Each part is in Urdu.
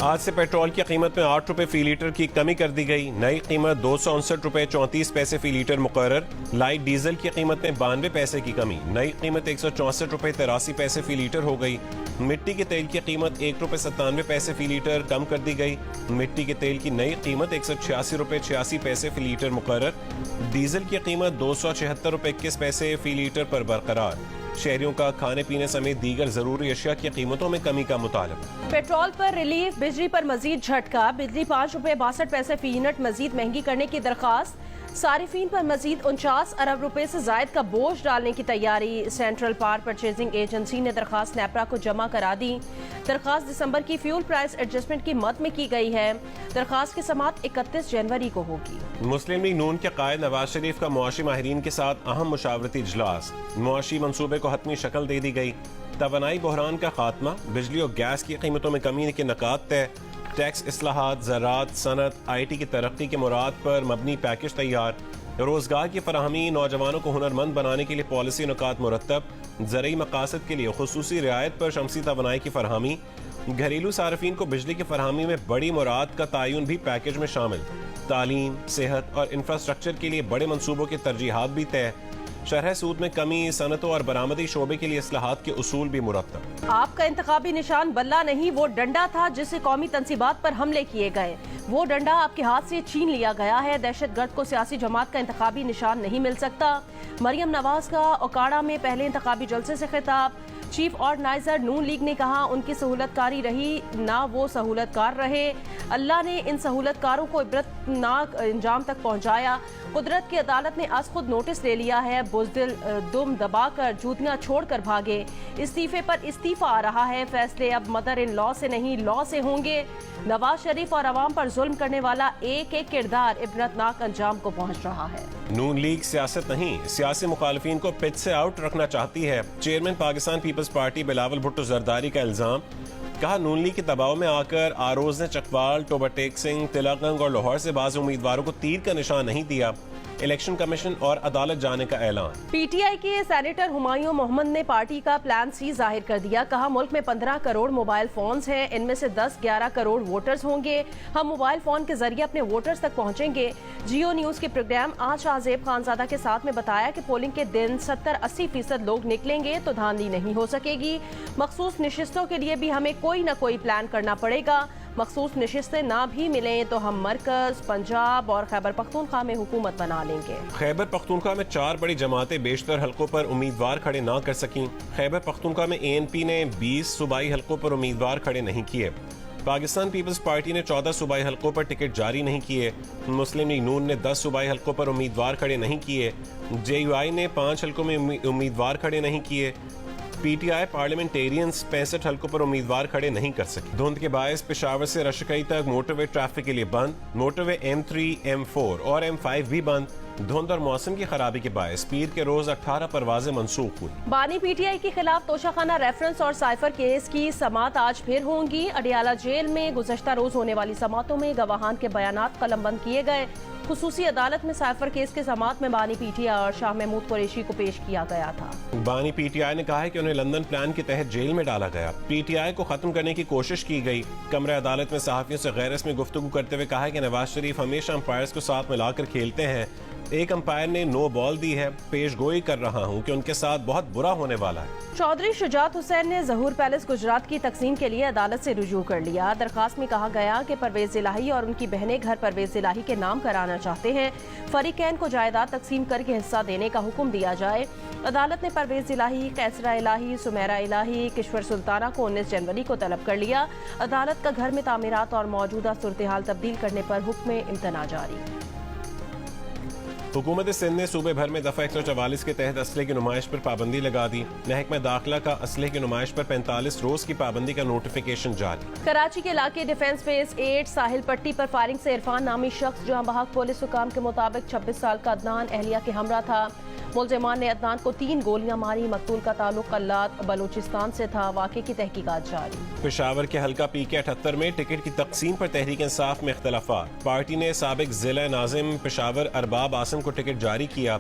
آج سے پیٹرول کی قیمت میں 8 روپے فی لیٹر کی کمی کر دی گئی. نئی قیمت 259 روپے 34 پیسے فی لیٹر مقرر. لائٹ ڈیزل کی قیمت میں 92 پیسے کی کمی. نئی قیمت 164 روپے 83 پیسے فی لیٹر ہو گئی. مٹی کے تیل کی قیمت 1 روپے 97 پیسے فی لیٹر کم کر دی گئی. مٹی کے تیل کی نئی قیمت 186 روپے 86 پیسے فی لیٹر مقرر. ڈیزل کی قیمت 276 روپے 21 پیسے فی لیٹر پر برقرار. شہریوں کا کھانے پینے سمیت دیگر ضروری اشیاء کی قیمتوں میں کمی کا مطالبہ. پیٹرول پر ریلیف, بجلی پر مزید جھٹکا. بجلی 5 روپے 62 پیسے فی یونٹ مزید مہنگی کرنے کی درخواست. صارفین پر مزید 49 ارب روپے سے زائد کا بوجھ ڈالنے کی تیاری. سینٹرل پاور پرچیزنگ ایجنسی نے درخواست نیپرا کو جمع کرا دی. درخواست دسمبر کی فیول پرائس ایڈجسٹمنٹ کی مد میں کی گئی ہے. درخواست کی سماعت 31 جنوری کو ہوگی. مسلم لیگ نون کے قائد نواز شریف کا معاشی ماہرین کے ساتھ اہم مشاورتی اجلاس. معاشی منصوبے کو حتمی شکل دے دی گئی. توانائی بحران کا خاتمہ, بجلی اور گیس کی قیمتوں میں کمی کے نکات طے. ٹیکس اصلاحات, زراعت, صنعت, آئی ٹی کی ترقی کے مراد پر مبنی پیکج تیار. روزگار کی فراہمی, نوجوانوں کو ہنرمند بنانے کے لیے پالیسی نکات مرتب. زرعی مقاصد کے لیے خصوصی رعایت پر شمسی توانائی کی فراہمی. گھریلو صارفین کو بجلی کی فراہمی میں بڑی مراد کا تعین بھی پیکج میں شامل. تعلیم, صحت اور انفراسٹرکچر کے لیے بڑے منصوبوں کی ترجیحات بھی طے. شرح سود میں کمی, صنعتوں اور برآمدی شعبے کے لیے اصلاحات کے اصول بھی مرتب. آپ کا انتخابی نشان بلہ نہیں, وہ ڈنڈا تھا جس سے قومی تنصیبات پر حملے کیے گئے. وہ ڈنڈا آپ کے ہاتھ سے چھین لیا گیا ہے. دہشت گرد کو سیاسی جماعت کا انتخابی نشان نہیں مل سکتا. مریم نواز کا اوکاڑا میں پہلے انتخابی جلسے سے خطاب. چیف آرگنائزر نون لیگ نے کہا ان کی سہولت کاری رہی نہ وہ سہولت کار رہے. اللہ نے ان سہولت کاروں کو عبرتناک انجام تک پہنچایا. قدرت کی عدالت نے از خود نوٹس لے لیا ہے. بزدل دم دبا کر جوتیاں چھوڑ کر بھاگے. استعفے پر استعفیٰ آ رہا ہے. فیصلے اب مدر ان لا سے نہیں لا سے ہوں گے. نواز شریف اور عوام پر ظلم کرنے والا ایک ایک کردار عبرتناک انجام کو پہنچ رہا ہے. نون لیگ سیاست نہیں, سیاسی مخالفین کو پچ سے آؤٹ رکھنا چاہتی ہے. چیئرمین پاکستان پیپلز پارٹی بلاول بھٹو زرداری کا الزام. کہا نون لیگ کے دباؤ میں آ کر آروز نے چکوال, ٹوبہ ٹیک سنگھ, تلک گنگ اور لاہور سے بعض امیدواروں کو تیر کا نشان نہیں دیا. الیکشن کمیشن اور عدالت جانے کا اعلان. پی ٹی آئی کے سینیٹر ہمایوں محمد نے پارٹی کا پلان سی ظاہر کر دیا. کہا ملک میں 15 کروڑ موبائل فونز ہیں, ان میں سے 10-11 کروڑ ووٹرز ہوں گے. ہم موبائل فون کے ذریعے اپنے ووٹرز تک پہنچیں گے. جیو نیوز کے پروگرام آج شاہزیب خانزادہ کے ساتھ میں بتایا کہ پولنگ کے دن 70-80% لوگ نکلیں گے تو دھاندلی نہیں ہو سکے گی. مخصوص نشستوں کے لیے بھی ہمیں کوئی نہ کوئی پلان کرنا پڑے گا. مخصوص نشستیں نہ بھی ملیں تو ہم مرکز, پنجاب اور خیبر پختونخوا میں حکومت بنا لیں گے. خیبر پختونخوا میں 4 بڑی جماعتیں بیشتر حلقوں پر امیدوار کھڑے نہ کر سکیں. خیبر پختونخوا میں اے این پی نے 20 صوبائی حلقوں پر امیدوار کھڑے نہیں کیے. پاکستان پیپلز پارٹی نے 14 صوبائی حلقوں پر ٹکٹ جاری نہیں کیے. مسلم لیگ نون نے 10 صوبائی حلقوں پر امیدوار کھڑے نہیں کیے. جے یو آئی نے 5 حلقوں میں امیدوار کھڑے نہیں کیے. پی ٹی آئی پارلیمنٹیرینز 65 حلقوں پر امیدوار کھڑے نہیں کر سکے. دھند کے باعث پشاور سے رشکئی تک موٹر وے ٹریفک کے لیے بند. موٹر وے M3, M4 اور M5 بھی بند. دھند اور موسم کی خرابی کے باعث پیر کے روز 18 پروازیں منسوخ ہوئی. بانی پی ٹی آئی کے خلاف توشہ ریفرنس اور سائفر کیس کی سماعت آج پھر ہوں گی. اڈیالہ جیل میں گزشتہ روز ہونے والی سماعتوں میں گواہان کے بیانات قلم بند کیے گئے. خصوصی عدالت میں سائفر کیس کے سماعت میں بانی پی ٹی آئی اور شاہ محمود قریشی کو پیش کیا گیا تھا. بانی پی ٹی آئی نے کہا ہے کہ انہیں لندن پلان کے تحت جیل میں ڈالا گیا. پی ٹی آئی کو ختم کرنے کی کوشش کی گئی. کمرہ عدالت میں صحافیوں سے غیر رسمی گفتگو کرتے ہوئے کہا ہے کہ نواز شریف ہمیشہ امپائرز کو ساتھ ملا کر کھیلتے ہیں. ایک امپائر نے نو بال دی ہے. پیش گوئی کر رہا ہوں کہ ان کے ساتھ بہت برا ہونے والا ہے. چودھری شجاعت حسین نے ظہور پیلس گجرات کی تقسیم کے لیے عدالت سے رجوع کر لیا. درخواست میں کہا گیا کہ پرویز الہی اور ان کی بہنیں گھر پرویز الہی کے نام کرانا چاہتے ہیں. فریقین کو جائیداد تقسیم کر کے حصہ دینے کا حکم دیا جائے. عدالت نے پرویز الہی, کیسرا الہی, سمیرہ الہی, کشور سلطانہ کو 19 جنوری کو طلب کر لیا. عدالت کا گھر میں تعمیرات اور موجودہ صورتحال تبدیل کرنے پر حکم امتناع جاری. حکومت سندھ نے صوبے بھر میں دفعہ 144 کے تحت اسلحے کی نمائش پر پابندی لگا دی. محکمہ داخلہ کا اسلحے کی نمائش پر 45 روز کی پابندی کا نوٹیفیکیشن جاری. کراچی کے علاقے ڈیفنس بیس 8 ساحل پٹی پر فائرنگ سے عرفان نامی شخص جہاں بحق پولیس حکام کے مطابق 26 سال کا عدنان اہلیہ کے ہمراہ تھا. ملزمان نے عدنان کو 3 گولیاں ماری. مقتول کا تعلق قلات بلوچستان سے تھا. واقعے کی تحقیقات جاری. پشاور کے حلقہ پی کے 78 میں ٹکٹ کی تقسیم پر تحریک انصاف میں اختلافات. پارٹی نے سابق ضلع ناظم پشاور ارباب آسم کو ٹکٹ جاری کیا.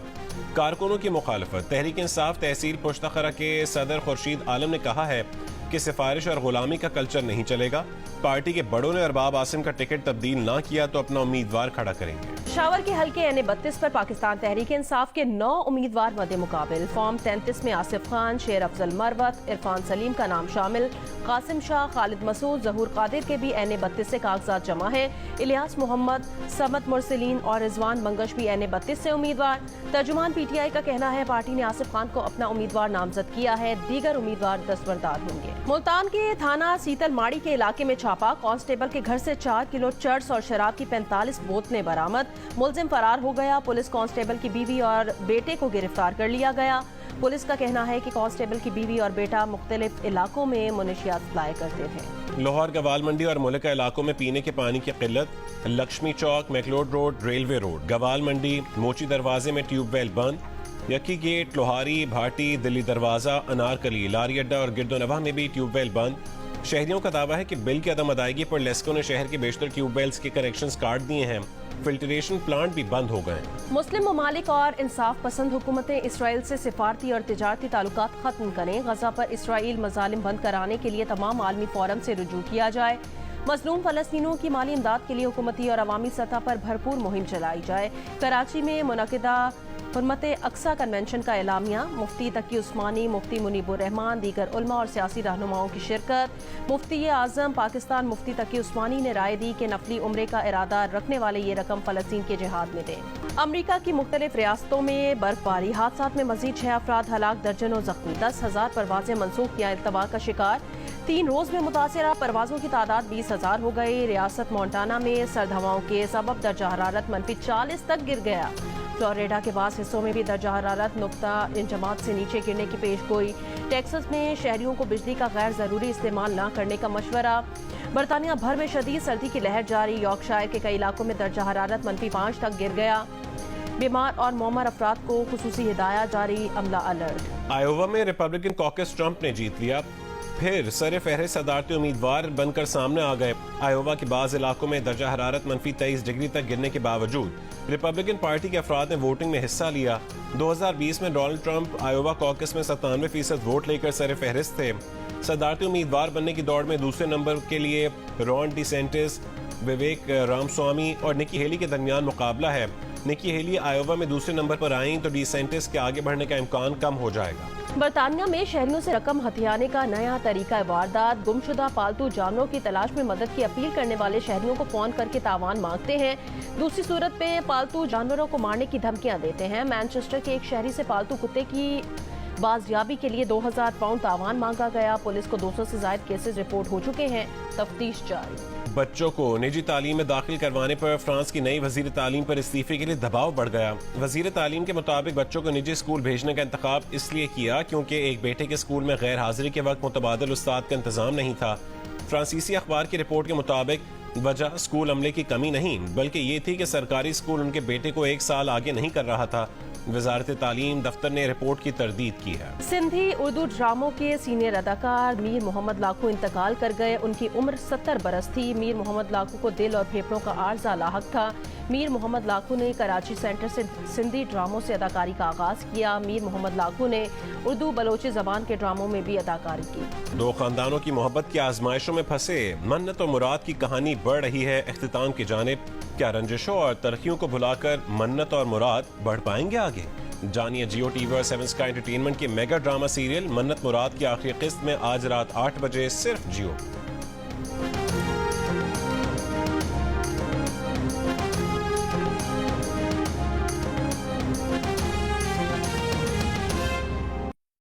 کارکنوں کی مخالفت. تحریک انصاف تحصیل پشتخرہ کے صدر خورشید عالم نے کہا ہے کہ سفارش اور غلامی کا کلچر نہیں چلے گا. پارٹی کے بڑوں نے ارباب عاصم کا ٹکٹ تبدیل نہ کیا تو اپنا امیدوار کھڑا کریں گے. پشاور کے حلقے این-32 پر پاکستان تحریک انصاف کے 9 امیدوار مد مقابل. فارم 33 میں آصف خان، شیر افضل مروت، عرفان سلیم کا نام شامل. قاسم شاہ، خالد مسعود، ظہور قادر کے بھی این-32 سے کاغذات جمع ہیں. الیاس محمد، سمت مرسلین اور رضوان منگش بھی این-32 سے امیدوار. ترجمان پی ٹی آئی کا کہنا ہے پارٹی نے آصف خان کو اپنا امیدوار نامزد کیا ہے، دیگر امیدوار دستبردار ہوں گے. ملتان کے تھانہ سیتل ماڑی کے علاقے میں چھاپا. کانسٹیبل کے گھر سے 4 کلو چرس اور شراب کی 45 بوتلیں برآمد. ملزم فرار ہو گیا. پولیس کانسٹیبل کی بیوی اور بیٹے کو گرفتار کر لیا گیا. پولیس کا کہنا ہے کہ کانسٹیبل کی بیوی اور بیٹا مختلف علاقوں میں منشیات سپلائی کرتے تھے. لاہور گوال منڈی اور ملکہ علاقوں میں پینے کے پانی کی قلت. لکشمی چوک، میکلوڈ روڈ، ریلوے روڈ، گوال منڈی، موچی دروازے میں ٹیوب ویل بند. یکی گیٹ، لوہاری، بھاٹی، دلی دروازہ، انارکلی، لاری اڈا اور گردونواں میں بھی ٹیوب ویل بند. شہریوں کا دعویٰ ہے کہ بل کی عدم ادائیگی پر لیسکو نے شہر کے بیشتر ٹیوب ویلز کے کنیکشنز کاٹ دیے ہیں. فلٹریشن پلانٹ بھی بند ہو گئے. مسلم ممالک اور انصاف پسند حکومتیں اسرائیل سے سفارتی اور تجارتی تعلقات ختم کریں. غزہ پر اسرائیل مظالم بند کرانے کے لیے تمام عالمی فورم سے رجوع کیا جائے. مظلوم فلسطینیوں کی مالی امداد کے لیے حکومتی اور عوامی سطح پر بھرپور مہم چلائی جائے. کراچی میں منعقدہ حرمت اقصی کنونشن کا اعلامیہ. مفتی تقی عثمانی، مفتی منیب الرحمان، دیگر علماء اور سیاسی رہنماؤں کی شرکت. مفتی اعظم پاکستان مفتی تقی عثمانی نے رائے دی کہ نفلی عمرے کا ارادہ رکھنے والے یہ رقم فلسطین کے جہاد میں دیں. امریکہ کی مختلف ریاستوں میں برف باری. حادثات میں مزید 6 افراد ہلاک، درجنوں زخمی. 10,000 پروازیں منسوخ یا التوا کا شکار. 3 روز میں متاثرہ پروازوں کی تعداد 20,000 ہو گئی. ریاست مونٹانا میں سرد ہواؤں کے سبب درجہ حرارت -40 تک گر گیا. فلوریڈا کے بعض حصوں میں بھی درجہ حرارت نقطہ انجماد سے نیچے گرنے کی پیش گوئی. ٹیکساس میں شہریوں کو بجلی کا غیر ضروری استعمال نہ کرنے کا مشورہ. برطانیہ بھر میں شدید سردی کی لہر جاری. یارکشائر کے کئی علاقوں میں درجہ حرارت -5 تک گر گیا. بیمار اور معمر افراد کو خصوصی ہدایات جاری. عملہ الرٹ. آئیووا میں ریپبلکن کاکس ٹرمپ نے جیت لیا. پھر سر فہرست صدارتی امیدوار بن کر سامنے آ گئے. آئیووا کے بعض علاقوں میں درجہ حرارت -23 ڈگری تک گرنے کے باوجود ریپبلکن پارٹی کے افراد نے ووٹنگ میں حصہ لیا. 2020 میں ڈونلڈ ٹرمپ آئیووا کاکس میں 97% ووٹ لے کر سر فہرست تھے. صدارتی امیدوار بننے کی دوڑ میں دوسرے نمبر کے لیے رون ڈی سینٹس، وویک رام سوامی اور نکی ہیلی کے درمیان مقابلہ ہے. نکی ہیلی آئیووا میں دوسرے نمبر پر آئیں تو ڈی سینٹس کے آگے بڑھنے کا امکان کم ہو جائے گا. برطانیہ میں شہریوں سے رقم ہتھیانے کا نیا طریقہ واردات. گمشدہ پالتو جانوروں کی تلاش میں مدد کی اپیل کرنے والے شہریوں کو فون کر کے تاوان مانگتے ہیں. دوسری صورت میں پالتو جانوروں کو مارنے کی دھمکیاں دیتے ہیں. مانچسٹر کے ایک شہری سے پالتو کتے کی بازیابی کے لیے 2,000 پاؤنڈ تاوان مانگا گیا. پولیس کو 200 سے زائد کیسز رپورٹ ہو چکے ہیں. تفتیش جاری. بچوں کو نجی تعلیم میں داخل کروانے پر فرانس کی نئی وزیر تعلیم پر استعفے کے لیے دباؤ بڑھ گیا. وزیر تعلیم کے مطابق بچوں کو نجی اسکول بھیجنے کا انتخاب اس لیے کیا کیونکہ ایک بیٹے کے اسکول میں غیر حاضری کے وقت متبادل استاد کا انتظام نہیں تھا. فرانسیسی اخبار کی رپورٹ کے مطابق وجہ اسکول عملے کی کمی نہیں بلکہ یہ تھی کہ سرکاری اسکول ان کے بیٹے کو 1 سال آگے نہیں کر رہا تھا. وزارت تعلیم دفتر نے رپورٹ کی تردید کی ہے. سندھی اردو ڈراموں کے سینئر اداکار میر محمد لاکھو انتقال کر گئے. ان کی عمر 70 برس تھی. میر محمد لاکھو کو دل اور پھیپھڑوں کا عارضہ لاحق تھا. میر محمد لاکھو نے کراچی سینٹر سے سندھی ڈراموں سے اداکاری کا آغاز کیا. میر محمد لاکھو نے اردو بلوچی زبان کے ڈراموں میں بھی اداکاری کی. 2 خاندانوں کی محبت کی آزمائشوں میں پھنسے منت اور مراد کی کہانی بڑھ رہی ہے اختتام کی جانب. کیا رنجشوں اور تلخیوں کو بھلا کر منت اور مراد بڑھ پائیں گے آگے؟ جانیے جیو ٹی وی اور 7 اسکائی انٹرٹینمنٹ کے میگا ڈرامہ سیریل منت مراد کی آخری قسط میں آج رات 8 بجے صرف جیو.